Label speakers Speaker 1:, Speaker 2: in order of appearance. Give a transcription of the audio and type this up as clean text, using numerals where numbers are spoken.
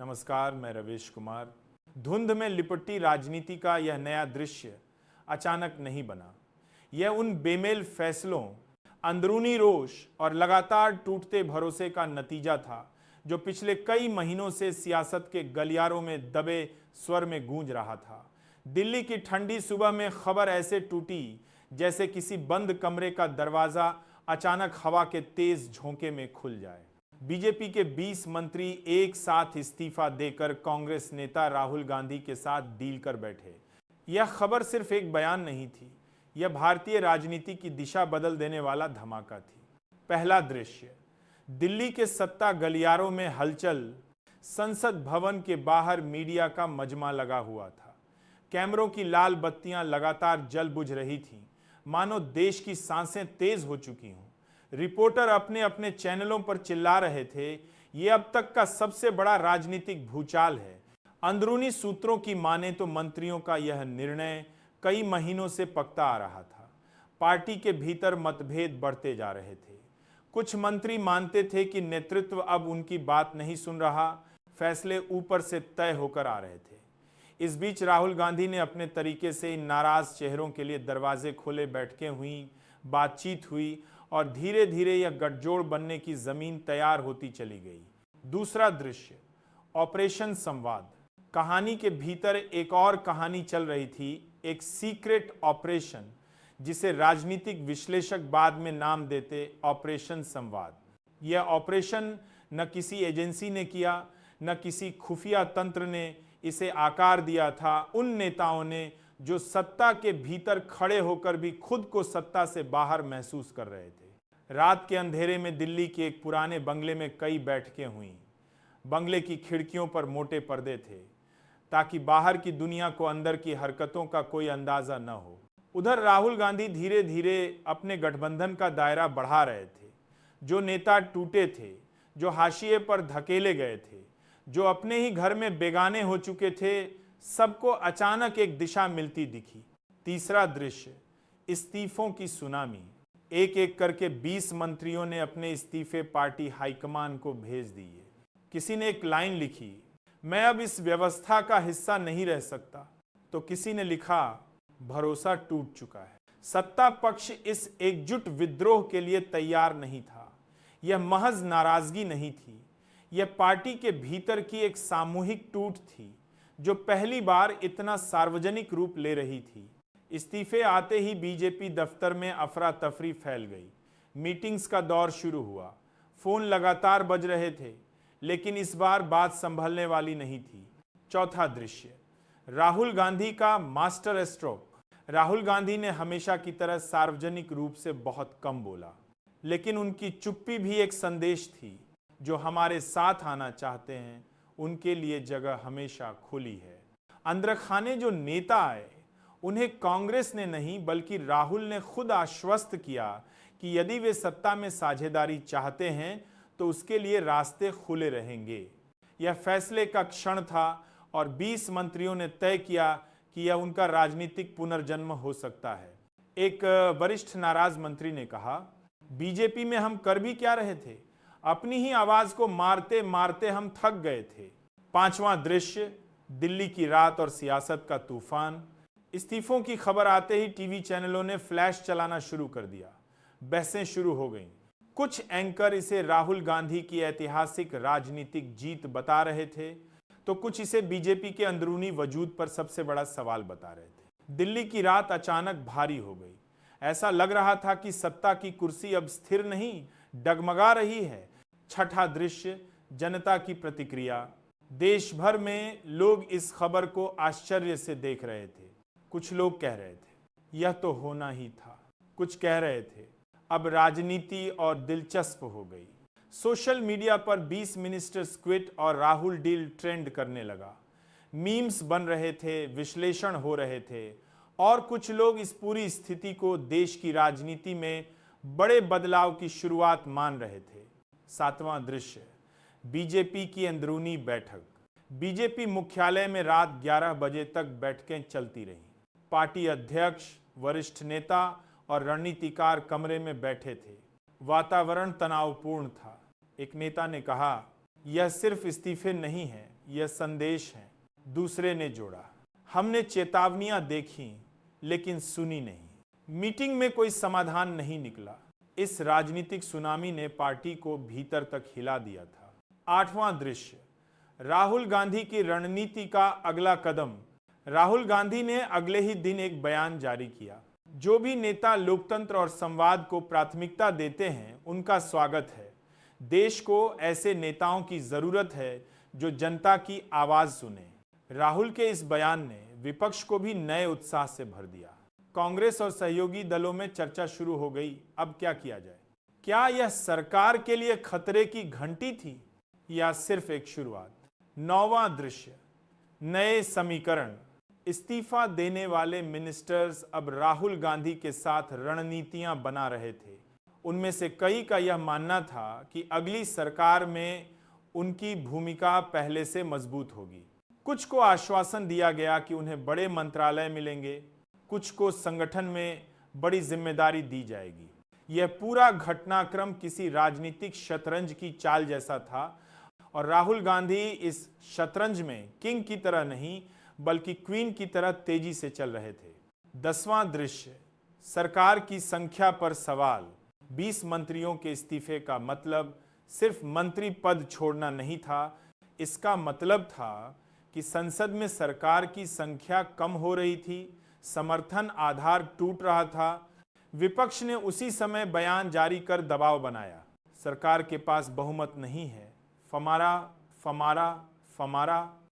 Speaker 1: नमस्कार, मैं रवीश कुमार। धुंध में लिपटी राजनीति का यह नया दृश्य अचानक नहीं बना। यह उन बेमेल फैसलों, अंदरूनी रोष और लगातार टूटते भरोसे का नतीजा था जो पिछले कई महीनों से सियासत के गलियारों में दबे स्वर में गूंज रहा था। दिल्ली की ठंडी सुबह में खबर ऐसे टूटी जैसे किसी बंद कमरे का दरवाजा अचानक हवा के तेज झोंके में खुल जाए। बीजेपी के 20 मंत्री एक साथ इस्तीफा देकर कांग्रेस नेता राहुल गांधी के साथ डील कर बैठे। यह खबर सिर्फ एक बयान नहीं थी, यह भारतीय राजनीति की दिशा बदल देने वाला धमाका थी। पहला दृश्य, दिल्ली के सत्ता गलियारों में हलचल। संसद भवन के बाहर मीडिया का मजमा लगा हुआ था। कैमरों की लाल बत्तियां लगातार जल बुझ रही थीं, मानो देश की सांसें तेज हो चुकी हों। रिपोर्टर अपने अपने चैनलों पर चिल्ला रहे थे, ये अब तक का सबसे बड़ा राजनीतिक भूचाल है। अंदरूनी सूत्रों की माने तो मंत्रियों का यह निर्णय कई महीनों से पकता आ रहा था। पार्टी के भीतर मतभेद बढ़ते जा रहे थे। कुछ मंत्री मानते थे कि नेतृत्व अब उनकी बात नहीं सुन रहा, फैसले ऊपर से तय होकर आ रहे थे। इस बीच राहुल गांधी ने अपने तरीके से इन नाराज चेहरों के लिए दरवाजे खोले, बैठकें हुई, बातचीत हुई और धीरे धीरे यह गठजोड़ बनने की जमीन तैयार होती चली गई। दूसरा दृश्य, ऑपरेशन संवाद। कहानी के भीतर एक और कहानी चल रही थी, एक सीक्रेट ऑपरेशन जिसे राजनीतिक विश्लेषक बाद में नाम देते ऑपरेशन संवाद। यह ऑपरेशन न किसी एजेंसी ने किया, न किसी खुफिया तंत्र ने इसे आकार दिया था। उन नेताओं ने जो सत्ता के भीतर खड़े होकर भी खुद को सत्ता से बाहर महसूस कर रहे थे। रात के अंधेरे में दिल्ली के एक पुराने बंगले में कई बैठकें हुईं। बंगले की खिड़कियों पर मोटे पर्दे थे ताकि बाहर की दुनिया को अंदर की हरकतों का कोई अंदाजा न हो। उधर राहुल गांधी धीरे धीरे अपने गठबंधन का दायरा बढ़ा रहे थे। जो नेता टूटे थे, जो हाशिए पर धकेले गए थे, जो अपने ही घर में बेगाने हो चुके थे, सबको अचानक एक दिशा मिलती दिखी। तीसरा दृश्य, इस्तीफों की सुनामी। एक एक करके 20 मंत्रियों ने अपने इस्तीफे पार्टी हाईकमान को भेज दिए। किसी ने एक लाइन लिखी, मैं अब इस व्यवस्था का हिस्सा नहीं रह सकता, तो किसी ने लिखा, भरोसा टूट चुका है। सत्ता पक्ष इस एकजुट विद्रोह के लिए तैयार नहीं था। यह महज नाराजगी नहीं थी, यह पार्टी के भीतर की एक सामूहिक टूट थी जो पहली बार इतना सार्वजनिक रूप ले रही थी। इस्तीफे आते ही बीजेपी दफ्तर में अफरा तफरी फैल गई। मीटिंग्स का दौर शुरू हुआ। फोन लगातार बज रहे थे, लेकिन इस बार बात संभलने वाली नहीं थी। चौथा दृश्य, राहुल गांधी का मास्टर स्ट्रोक। राहुल गांधी ने हमेशा की तरह सार्वजनिक रूप से बहुत कम बोला, लेकिन उनकी चुप्पी भी एक संदेश थी। जो हमारे साथ आना चाहते हैं उनके लिए जगह हमेशा खुली है। अंदर खाने जो नेता आए, उन्हें कांग्रेस ने नहीं बल्कि राहुल ने खुद आश्वस्त किया कि यदि वे सत्ता में साझेदारी चाहते हैं तो उसके लिए रास्ते खुले रहेंगे। यह फैसले का क्षण था और 20 मंत्रियों ने तय किया कि यह उनका राजनीतिक पुनर्जन्म हो सकता है। एक वरिष्ठ नाराज मंत्री ने कहा, बीजेपी में हम कर भी क्या रहे थे, अपनी ही आवाज को मारते मारते हम थक गए थे। पांचवां दृश्य, दिल्ली की रात और सियासत का तूफान। इस्तीफों की खबर आते ही टीवी चैनलों ने फ्लैश चलाना शुरू कर दिया। बहसें शुरू हो गईं। कुछ एंकर इसे राहुल गांधी की ऐतिहासिक राजनीतिक जीत बता रहे थे, तो कुछ इसे बीजेपी के अंदरूनी वजूद पर सबसे बड़ा सवाल बता रहे थे। दिल्ली की रात अचानक भारी हो गई। ऐसा लग रहा था कि सत्ता की कुर्सी अब स्थिर नहीं, डगमगा रही है। छठा दृश्य, जनता की प्रतिक्रिया। देश भर में लोग इस खबर को आश्चर्य से देख रहे थे। कुछ लोग कह रहे थे यह तो होना ही था, कुछ कह रहे थे अब राजनीति और दिलचस्प हो गई। सोशल मीडिया पर 20 मिनिस्टर्स क्विट और राहुल डील ट्रेंड करने लगा। मीम्स बन रहे थे, विश्लेषण हो रहे थे और कुछ लोग इस पूरी स्थिति को देश की राजनीति में बड़े बदलाव की शुरुआत मान रहे थे। सातवां दृश्य, बीजेपी की अंदरूनी बैठक। बीजेपी मुख्यालय में रात 11 बजे तक बैठकें चलती रहीं। पार्टी अध्यक्ष, वरिष्ठ नेता और रणनीतिकार कमरे में बैठे थे। वातावरण तनावपूर्ण था। एक नेता ने कहा, यह सिर्फ इस्तीफे नहीं है, यह संदेश है, दूसरे ने जोड़ा। हमने चेतावनियां देखी लेकिन सुनी नहीं। मीटिंग में कोई समाधान नहीं निकला। इस राजनीतिक सुनामी ने पार्टी को भीतर तक हिला दिया था। 8वां दृश्य, राहुल गांधी की रणनीति का अगला कदम। राहुल गांधी ने अगले ही दिन एक बयान जारी किया। जो भी नेता लोकतंत्र और संवाद को प्राथमिकता देते हैं, उनका स्वागत है। देश को ऐसे नेताओं की जरूरत है जो जनता की आवाज सुने। राहुल के इस बयान ने विपक्ष को भी नए उत्साह से भर दिया। कांग्रेस और सहयोगी दलों में चर्चा शुरू हो गई। अब क्या किया जाए? क्या यह सरकार के लिए खतरे की घंटी थी या सिर्फ एक शुरुआत? 9वां दृश्य, नए समीकरण। इस्तीफा देने वाले मिनिस्टर्स अब राहुल गांधी के साथ रणनीतियां बना रहे थे। उनमें से कई का यह मानना था कि अगली सरकार में उनकी भूमिका पहले से मजबूत होगी। कुछ को आश्वासन दिया गया कि उन्हें बड़े मंत्रालय मिलेंगे, कुछ को संगठन में बड़ी जिम्मेदारी दी जाएगी। यह पूरा घटनाक्रम किसी राजनीतिक शतरंज की चाल जैसा था और राहुल गांधी इस शतरंज में किंग की तरह नहीं बल्कि क्वीन की तरह तेजी से चल रहे थे। 10वां दृश्य, सरकार की संख्या पर सवाल। 20 मंत्रियों के इस्तीफे का मतलब सिर्फ मंत्री पद छोड़ना नहीं था, इसका मतलब था कि संसद में सरकार की संख्या कम हो रही थी, समर्थन आधार टूट रहा था। विपक्ष ने उसी समय बयान जारी कर दबाव बनाया। सरकार के पास बहुमत नहीं है, फमारा फमारा फमारा।